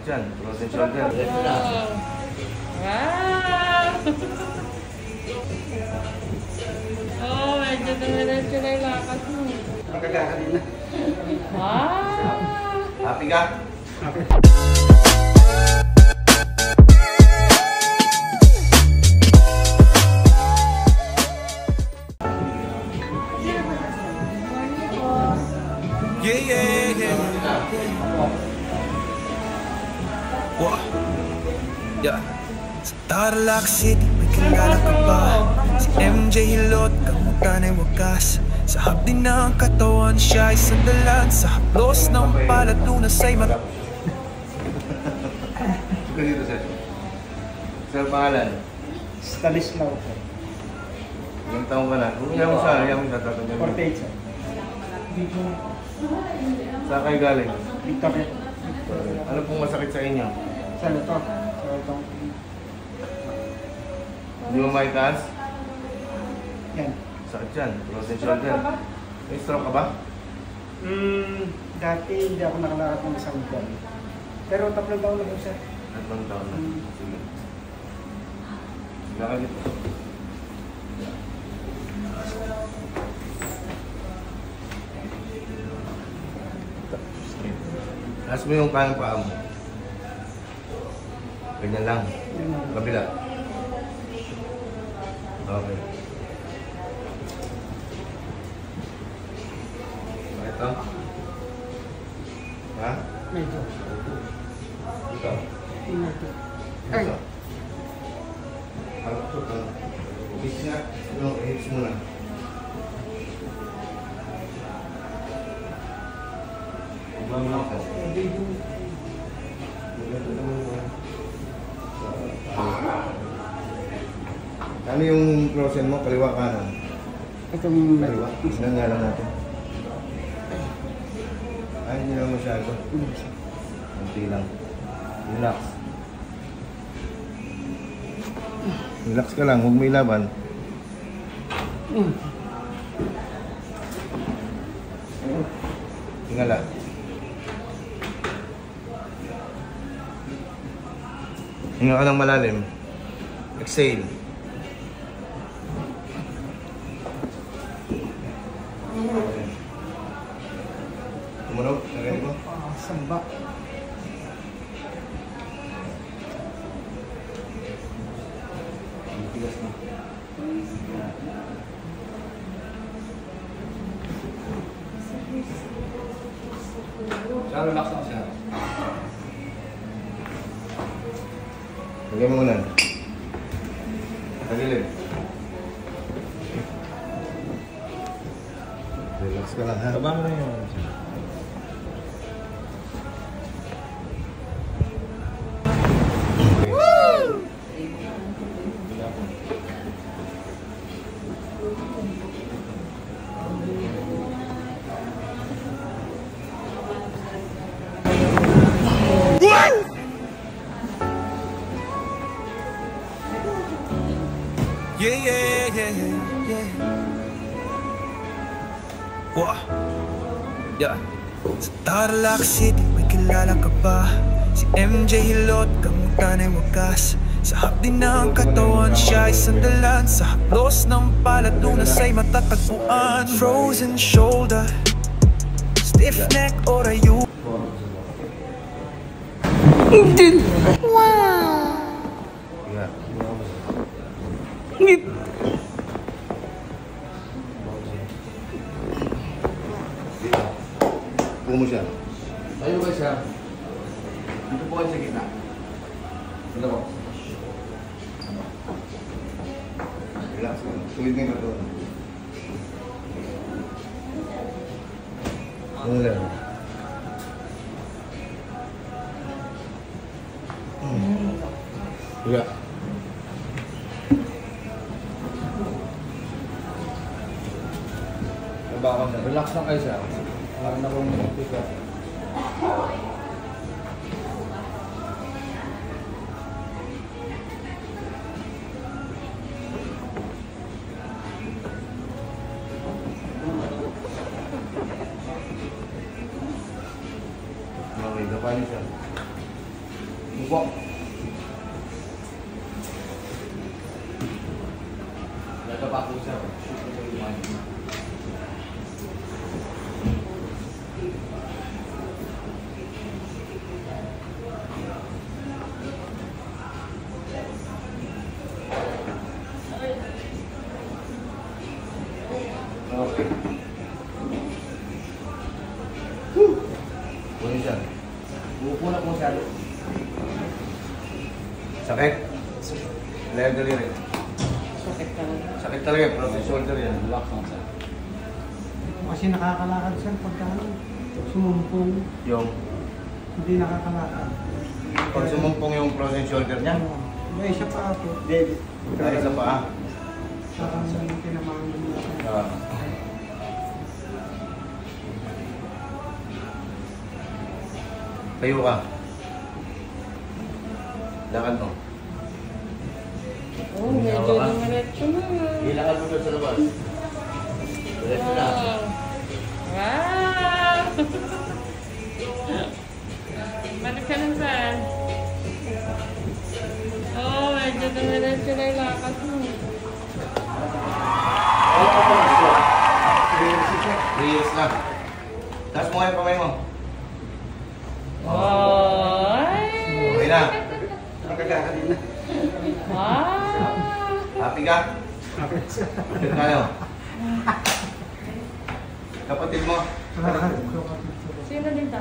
dyan. Frozen shoulder. Wow! Oh, medyo dumiretso na yung lakad mo. Magkakakarin na. Wow! Happy ka? Happy. Yeah. Sa Tarlac City, may kilala ka ba? Si MJ Hilot, kamutan ay wagas. Sa hapdi ng katawan, siya ay sandalan. Sa haplos ng paladunas ay mata. Ito dito, sir. Sir, pangalan? Stanislaw po. Ilang taong ka na? Ilang mo siya, ilang mo siya, tatanggap mo. 48 sir. Saan kayo galing? Victoria. Ano pong masakit sa inyo? Saan ito? So itong... Hindi mo maitaas? Yan. Sakit yan. Frozen shoulder. May stroke ka ba? Dati hindi ako nakalakad ng isang buwan. Pero 3 taon na po sir. 3 taon na. Sige. Sige ka dito. Taas mo yung kanang paa mo. Ganyan lang. Kabila. Okay. Ito. Ha? Medyo. Ito. Ito. Ay! Ito. Harap ito ka. Hips nga. Hips mo na. Ibang mo ako. Ano yung frozen mo? Kaliwa kanan? Itong... Kaliwa? Ilan nga lang natin. Ay, hindi lang masyado. Kunti lang. Relax. Relax ka lang, huwag may laban. Tingala. Hinga ka lang malalim. Exhale. Tumunog? Nagaling mo? Samba. Tigas na. Siya, relax lang siya. Lagay mo muna. Tagilid. Relax ka lang ha. Taba mo na yun. Yeah. Wow. Yeah. Sa Tarlac City, may kilala ka ba? Si MJ Hilot, kamutan ay wagas. Sa hapdi ng katawan, siya ay sandalan. Sa haplos ng paladunas ay matatagpuan. Frozen shoulder, stiff neck or ayu. Wow! Pumo mo siya. Tayo ba siya? Dito po kayo sa gitna. Dito po. Relax ka. Tuwid nga yung katawan. Ano lang? Iya. Relax lang kayo siya. Parang na kong pick-up. Okay, dapanin siya. po. Ito pa po sir. Okay. Puno siya. Upo na po siya. Sakit? Lahat daliri. Sakit talaga. Sakit talaga. Frozen shoulder yan. Relax lang siya. Kasi nakakalakad siya pagka sumumpong. Yung Hindi nakakalakad. pag sumumpong yung frozen shoulder niya. May isa pa ako. Dahil sa paa. Parang tinamaan mo na. Ah. Tayo ka. Lakad mo. Oh, medyo dumiretso na. Ilakad mo doon sa labas. Diretso na. Wow! Balik ka lang saan? Oh, medyo dumiretso na yung lakad mo. Oh, 3 years na. Taas mo nga yung kamay mo. Oh! Okay na. Nakakakadin na. Wow! Happy ka? Happy tayo. Kapatid mo. Nakakadin. Sino dito?